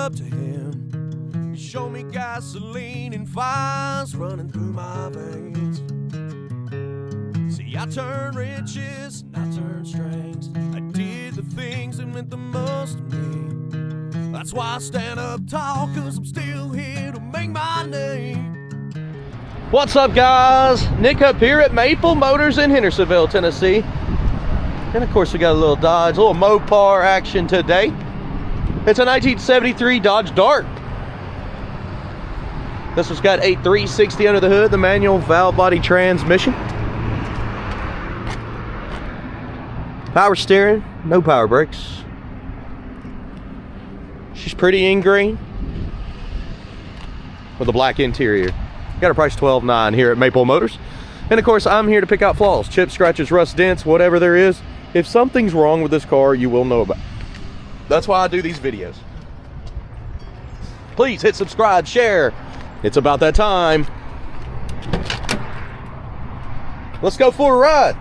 up to him. He showed me gasoline and fires running through my veins. See, I turned riches and I turned strings. I did the things that meant the most to me. That's why I stand up tall, cause I'm still here to make my name. What's up, guys? Nick up here at Maple Motors in Hendersonville, Tennessee. And of course we got a little Dodge, a little Mopar action today. It's a 1973 Dodge Dart. This one's got a 360 under the hood, the manual valve body transmission. Power steering, no power brakes. She's pretty in green with a black interior. Got a price $12,900 here at Maple Motors. And of course, I'm here to pick out flaws, chips, scratches, rust, dents, whatever there is. If something's wrong with this car, you will know about it. That's why I do these videos. Please hit subscribe, share. It's about that time. Let's go for a ride.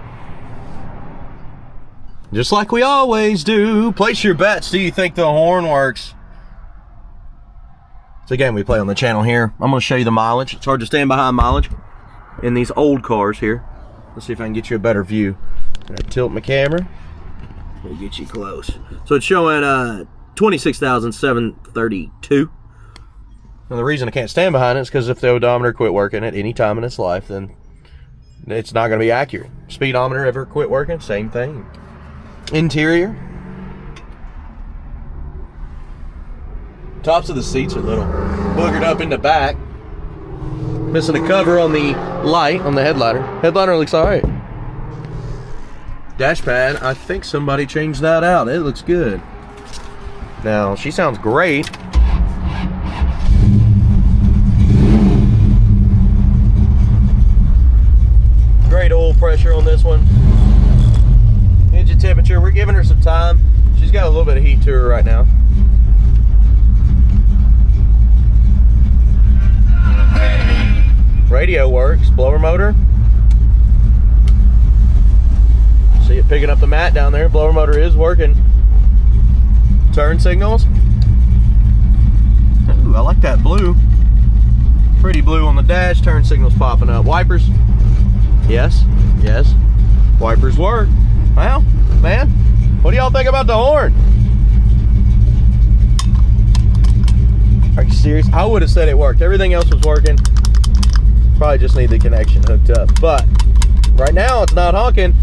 Just like we always do, place your bets. Do you think the horn works? It's a game we play on the channel here. I'm going to show you the mileage. It's hard to stand behind mileage in these old cars here. Let's see if I can get you a better view. I'm going to tilt my camera. We'll get you close. So it's showing 26,732. And the reason I can't stand behind it is because if the odometer quit working at any time in its life, then it's not going to be accurate. Speedometer ever quit working? Same thing. Interior. Tops of the seats are a little boogered up in the back. Missing a cover on the light, on the headliner. Headliner looks alright. Dash pad, I think somebody changed that out. It looks good. Now, she sounds great. Great oil pressure on this one. Engine temperature, we're giving her some time. She's got a little bit of heat to her right now. Radio works, blower motor. See it picking up the mat down there. Blower motor is working. Turn signals. Ooh, I like that blue. Pretty blue on the dash. Turn signals popping up. Wipers. Yes, yes. Wipers work. Well, man, what do y'all think about the horn? Are you serious? I would have said it worked. Everything else was working. Probably just need the connection hooked up. But right now it's not honking.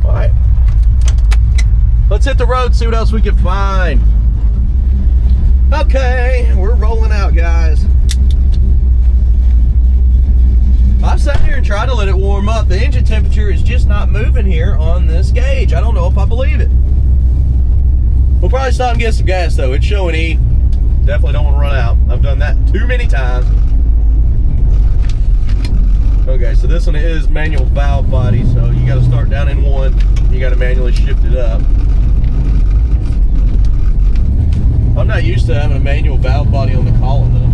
All right. Let's hit the road, see what else we can find. Okay, we're rolling out, guys. I've sat here and tried to let it warm up. The engine temperature is just not moving here on this gauge. I don't know if I believe it. We'll probably stop and get some gas, though. It's showing E. Definitely don't want to run out. I've done that too many times. Okay, so this one is manual valve body, so you got to start down in one. You got to manually shift it up. I'm not used to having a manual valve body on the column, though.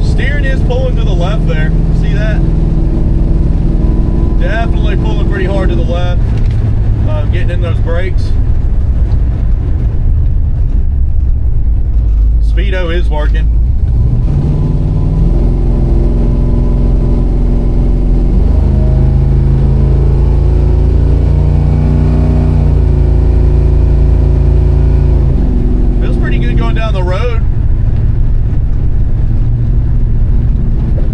Steering is pulling to the left there. See that? Definitely pulling pretty hard to the left. Getting in those brakes. Speedo is working. Feels pretty good going down the road.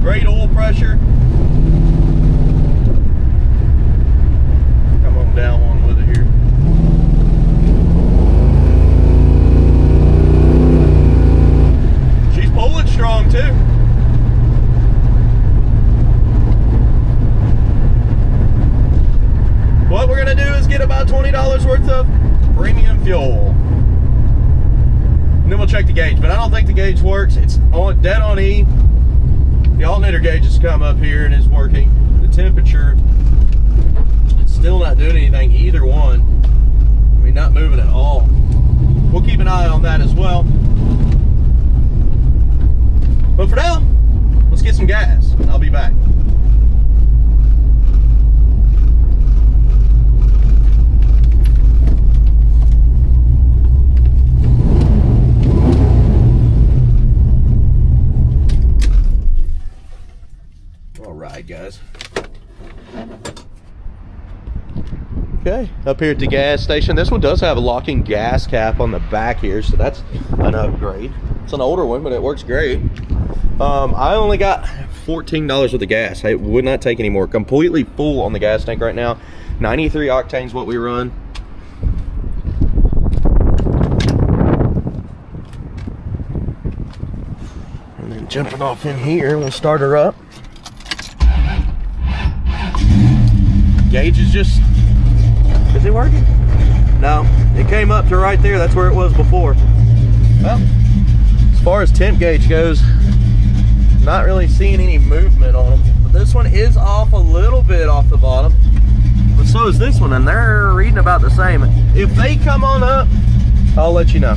Great oil pressure. Come on down one with it here. She's pulling strong too. What we're gonna do is get about $20 worth of premium fuel. And then we'll check the gauge, but I don't think the gauge works. It's on dead on E. The alternator gauge has come up here and is working. The temperature, it's still not doing anything, either one. mean, not moving at all. We'll keep an eye on that as well. But for now, let's get some gas. I'll be back. All right, guys. Okay, up here at the gas station. This one does have a locking gas cap on the back here, so that's an upgrade. It's an older one, but it works great. I only got $14 worth of gas. I would not take any more. Completely full on the gas tank right now. 93 octanes what we run. And then jumping off in here, we'll start her up. Gauge is just, is it working? No, it came up to right there. That's where it was before. Well, as far as temp gauge goes, not really seeing any movement on them. But this one is off a little bit off the bottom. But so is this one, and they're reading about the same. If they come on up, I'll let you know.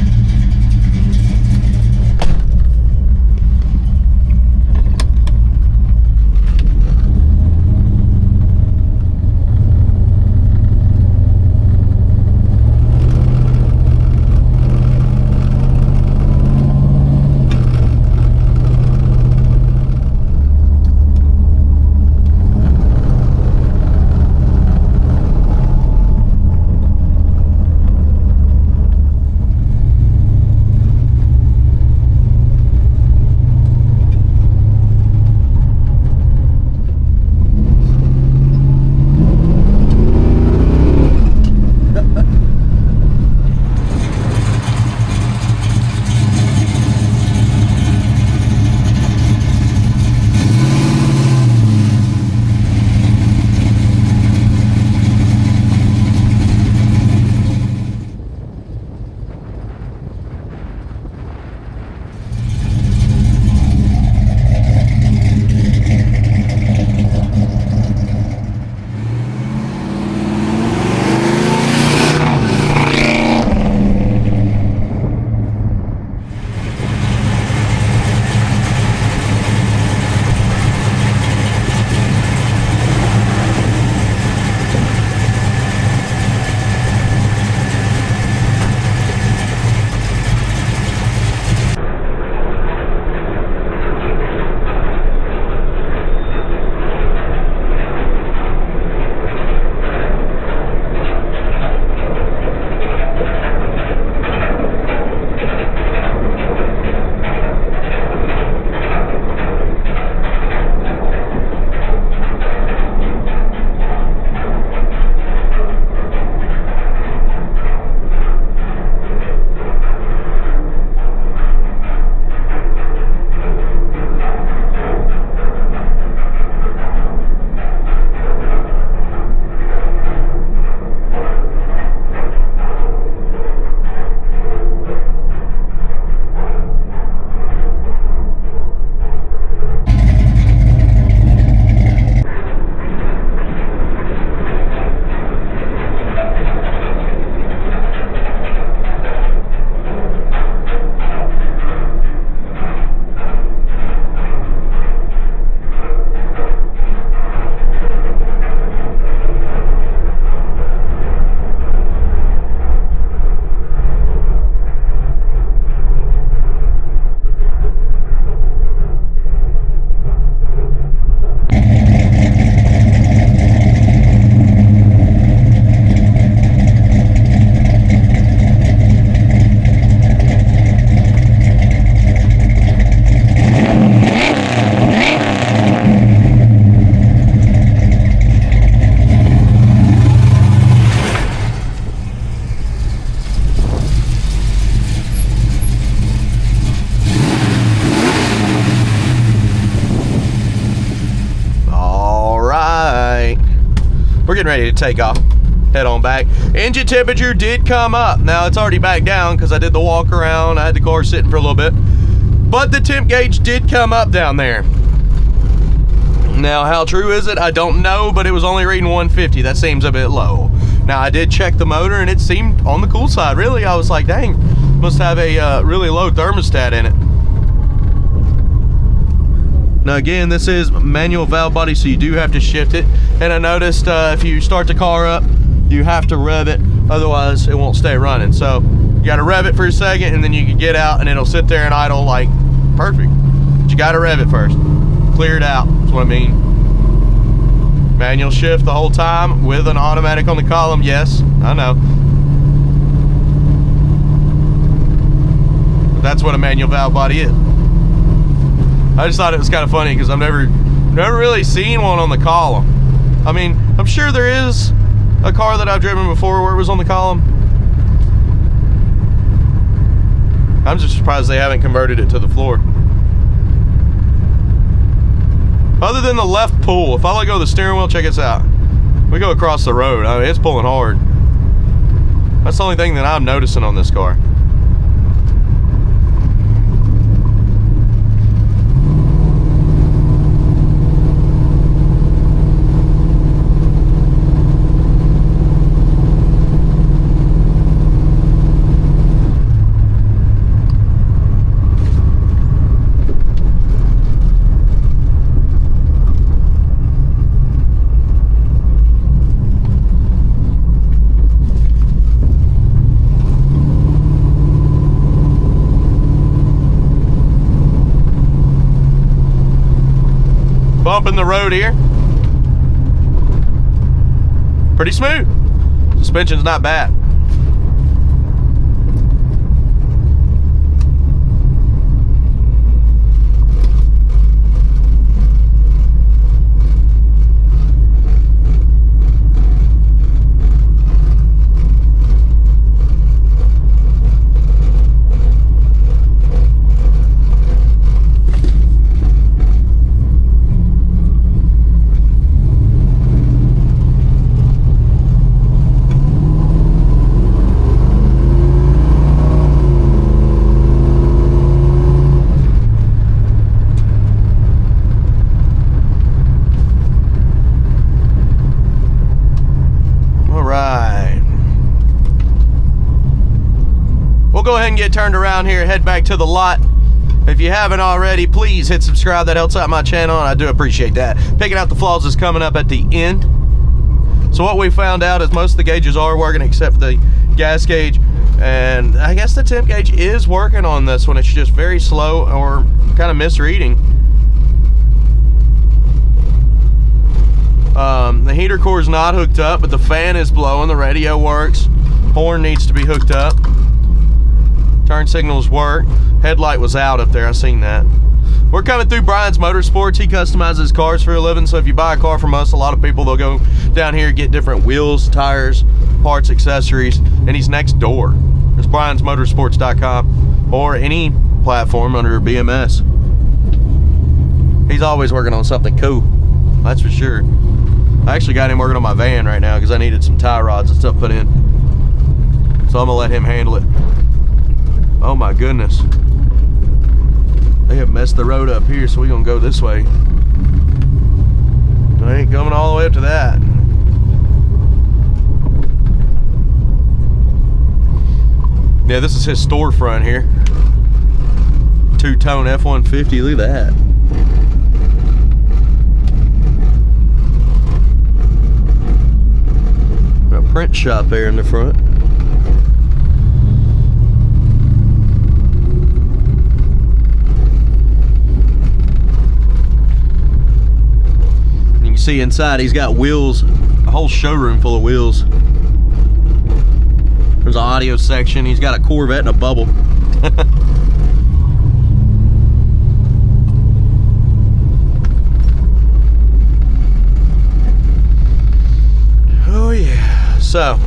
We're getting ready to take off. Head on back. Engine temperature did come up. Now it's already back down because I did the walk around. I had the car sitting for a little bit. But the temp gauge did come up down there. Now how true is it? I don't know, but it was only reading 150. That seems a bit low. Now, I did check the motor, and it seemed on the cool side. Really, I was like, dang, must have a really low thermostat in it. Now, again, this is manual valve body, so you do have to shift it. And I noticed if you start the car up, you have to rev it, otherwise it won't stay running. So you got to rev it for a second, and then you can get out, and it'll sit there and idle like perfect. But you got to rev it first. Clear it out, that's what I mean. Manual shift the whole time with an automatic on the column. Yes, I know. But that's what a manual valve body is. I just thought it was kind of funny because I've never really seen one on the column. I mean, I'm sure there is a car that I've driven before where it was on the column. I'm just surprised they haven't converted it to the floor. Other than the left pull, if I let go of the steering wheel, check this out. We go across the road. I mean, it's pulling hard. That's the only thing that I'm noticing on this car. Bumping the road here. Pretty smooth. Suspension's not bad. Go ahead and get turned around here, head back to the lot. If you haven't already, please hit subscribe. That helps out my channel, and I do appreciate that. Picking out the flaws is coming up at the end. So what we found out is most of the gauges are working except for the gas gauge, and I guess the temp gauge is working on this one. It's just very slow or kind of misreading. The heater core is not hooked up, but the fan is blowing. The radio works. Horn needs to be hooked up. Turn signals work. Headlight was out up there. I seen that. We're coming through Brian's Motorsports. He customizes cars for a living. So if you buy a car from us, a lot of people, they'll go down here, get different wheels, tires, parts, accessories, and he's next door. There's briansmotorsports.com or any platform under BMS. He's always working on something cool. That's for sure. I actually got him working on my van right now because I needed some tie rods and stuff put in. So I'm gonna let him handle it. Oh my goodness. They have messed the road up here, so we're gonna go this way. I ain't coming all the way up to that. Yeah, this is his storefront here. Two-tone F-150, look at that. A print shop there in the front. See inside, he's got wheels, a whole showroom full of wheels. There's an audio section. He's got a Corvette and a bubble. Oh yeah. So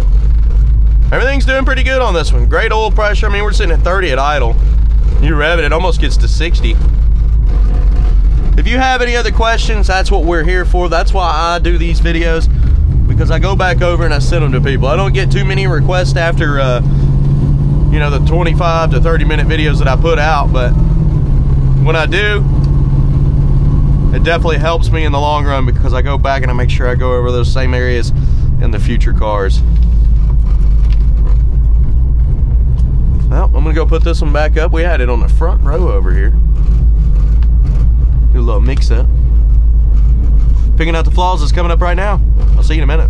everything's doing pretty good on this one. Great oil pressure. I mean, we're sitting at 30 at idle. You rev it, it almost gets to 60. If you have any other questions, that's what we're here for. That's why I do these videos, because I go back over and I send them to people. I don't get too many requests after, you know, the 25 to 30 minute videos that I put out, but when I do, it definitely helps me in the long run because I go back and I make sure I go over those same areas in the future cars. Well, I'm gonna go put this one back up. We had it on the front row over here. Do a little mix up. Picking out the flaws is coming up right now. I'll see you in a minute.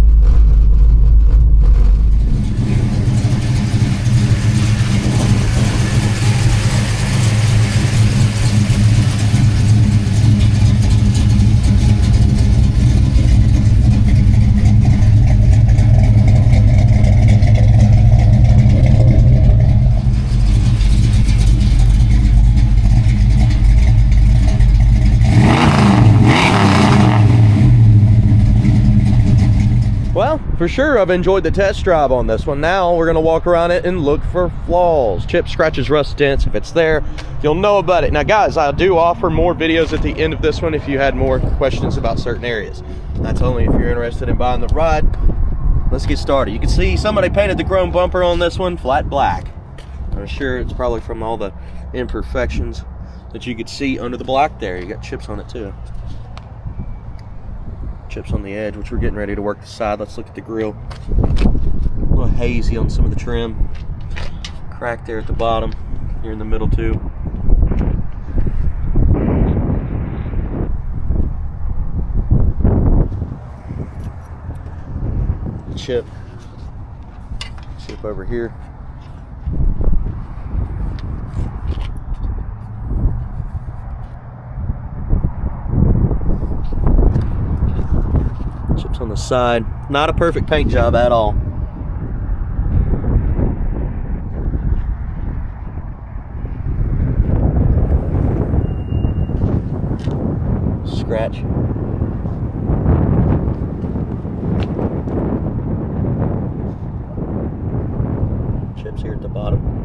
Well, for sure I've enjoyed the test drive on this one. Now we're gonna walk around it and look for flaws, chips, scratches, rust, dents. If it's there, you'll know about it. Now guys, I do offer more videos at the end of this one if you had more questions about certain areas. That's only if you're interested in buying the ride. Let's get started. You can see somebody painted the chrome bumper on this one flat black. I'm sure it's probably from all the imperfections that you could see under the black there. You got chips on it too. Chips on the edge, which we're getting ready to work the side. Let's look at the grill. A little hazy on some of the trim. Crack there at the bottom, here in the middle too. Chip over here. On the side. Not a perfect paint job at all. Scratch. Chips here at the bottom.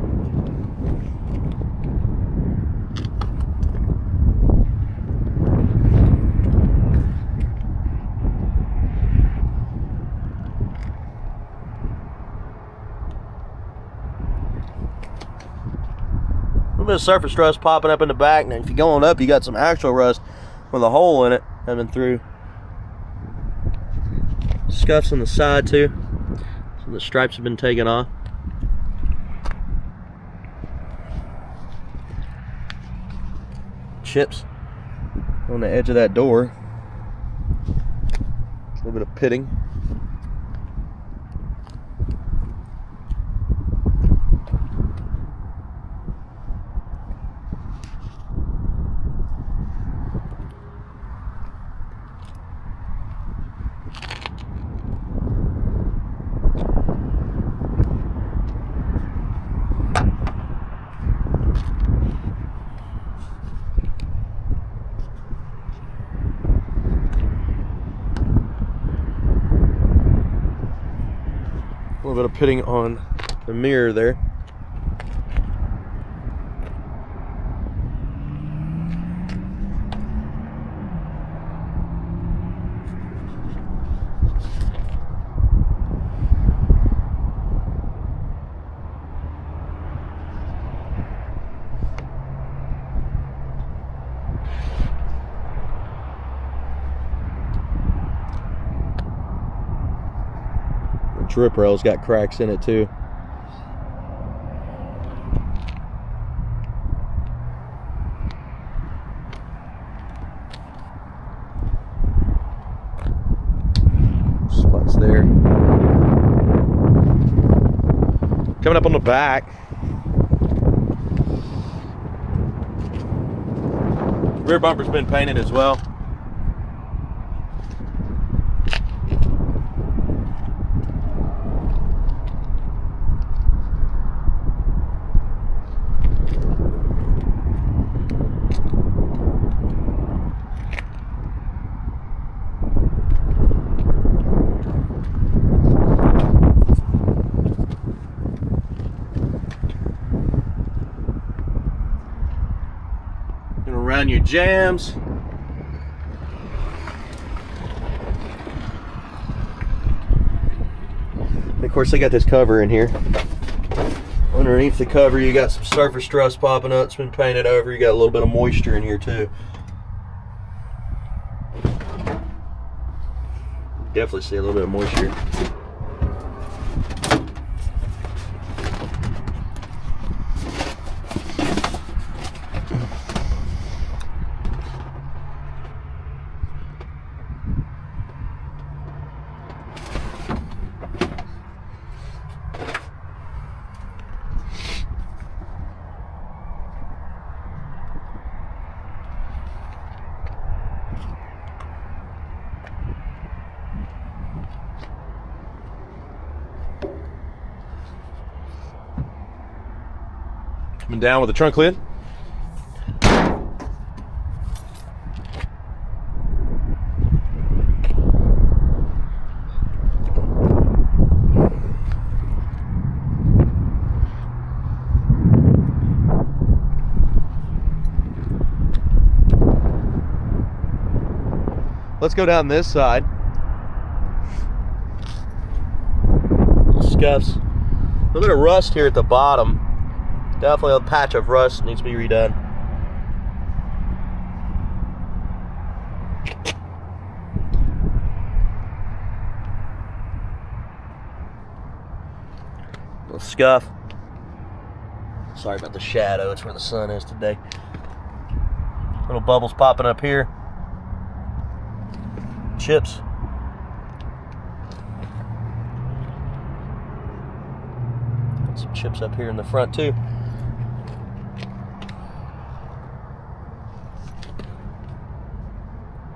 Bit of surface rust popping up in the back. Now if you're going up, you got some actual rust with a hole in it coming through. Scuffs on the side too. Some of the stripes have been taken off. Chips on the edge of that door. A little bit of pitting. A little bit of pitting on the mirror there. Drip rail's got cracks in it too. Spots there. Coming up on the back. Rear bumper's been painted as well. Around your jams. And of course, they got this cover in here. Underneath the cover, you got some surface rust popping up. It's been painted over. You got a little bit of moisture in here too. Definitely see a little bit of moisture. Coming down with the trunk lid. Let's go down this side. Scuffs. A little bit of rust here at the bottom. Definitely a patch of rust needs to be redone. Little scuff. Sorry about the shadow, it's where the sun is today. Little bubbles popping up here. Chips. Got some chips up here in the front too.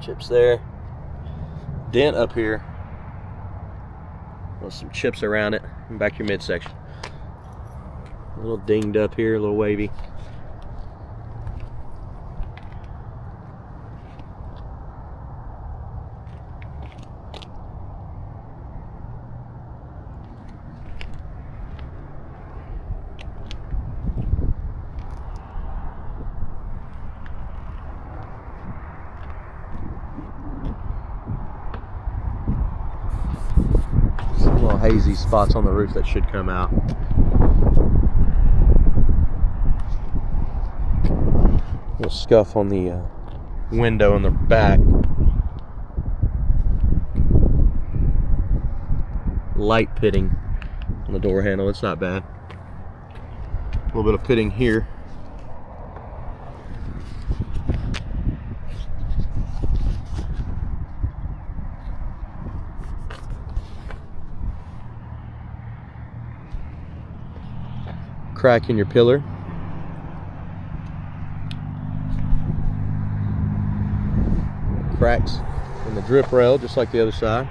Chips there. Dent up here. With some chips around it. And back your midsection. A little dinged up here, a little wavy. Little hazy spots on the roof that should come out. Little scuff on the window in the back. Light pitting on the door handle, it's not bad. A little bit of pitting here. Crack in your pillar. Cracks in the drip rail, just like the other side.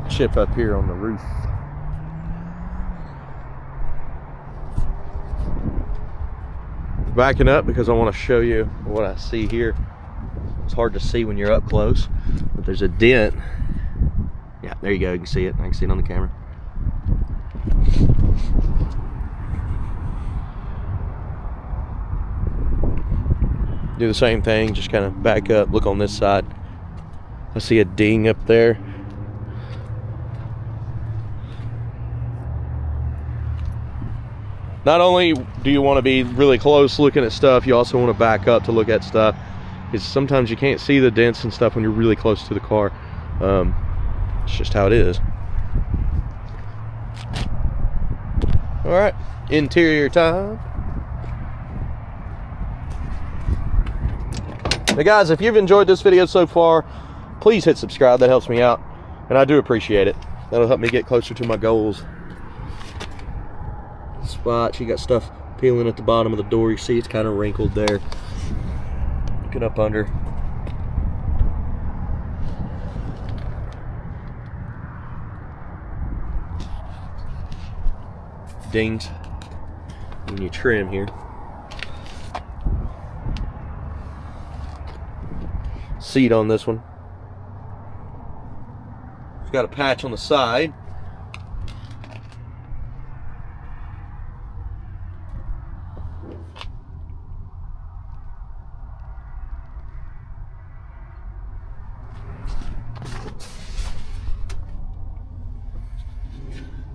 Chip up here on the roof. Backing up because I want to show you what I see here. It's hard to see when you're up close, but there's a dent. Yeah, there you go. You can see it. I can see it on the camera. Do the same thing, just kind of back up, look on this side. I see a ding up there. Not only do you want to be really close looking at stuff, you also want to back up to look at stuff. Because sometimes you can't see the dents and stuff when you're really close to the car. It's just how it is. Alright, interior time. Now guys, if you've enjoyed this video so far, please hit subscribe. That helps me out, and I do appreciate it. That'll help me get closer to my goals. Spots, you got stuff peeling at the bottom of the door. You see it's kind of wrinkled there. Looking up under. Dings when you trim here. Seat on this one. It's got a patch on the side.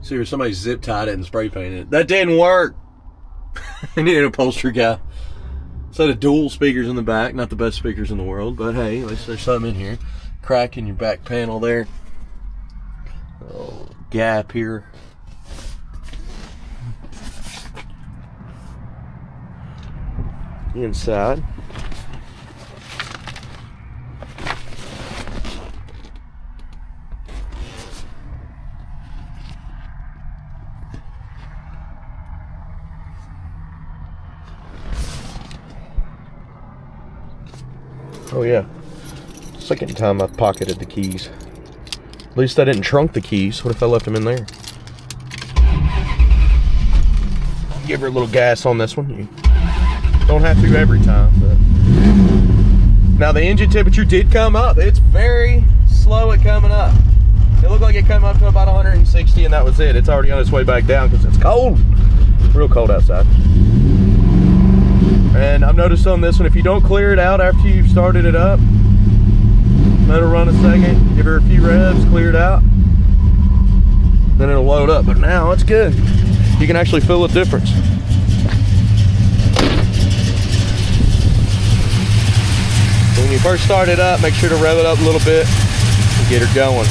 See, somebody zip tied it and spray painted it. That didn't work. I need an upholstery guy. Set of dual speakers in the back. Not the best speakers in the world, but hey, at least there's something in here. Crack in your back panel there. Oh, gap here. Inside. Oh yeah, second time I've pocketed the keys. At least I didn't trunk the keys. What if I left them in there? give her a little gas on this one. You don't have to every time, but now the engine temperature did come up. It's very slow at coming up. It looked like it came up to about 160 and that was it. It's already on its way back down because it's cold. Real cold outside. And I've noticed on this one, if you don't clear it out after you've started it up, let her run a second, give her a few revs, clear it out, then it'll load up. But now it's good. You can actually feel the difference. So when you first start it up, make sure to rev it up a little bit and get her going.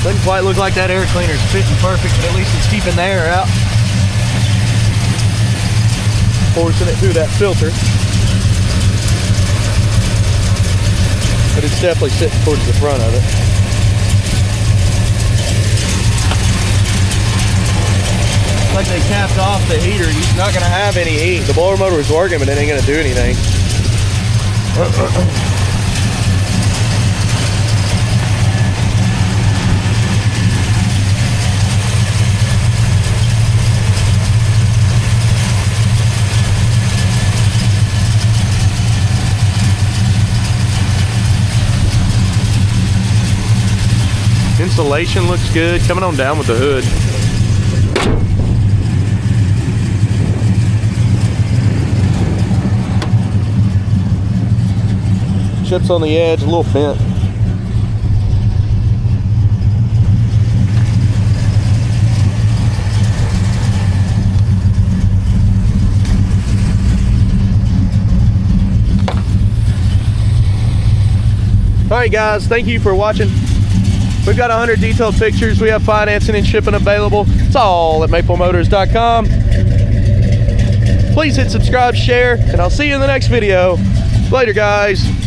Doesn't quite look like that air cleaner's fitting perfect, but at least it's keeping the air out. Forcing it through that filter. But it's definitely sitting towards the front of it. Like they capped off the heater, you're not gonna have any heat. The blower motor is working, but it ain't gonna do anything. Insulation looks good. Coming on down with the hood. Chips on the edge, a little bent. All right, guys, thank you for watching. We've got 100 detailed pictures. We have financing and shipping available. It's all at maplemotors.com. Please hit subscribe, share, and I'll see you in the next video. Later, guys.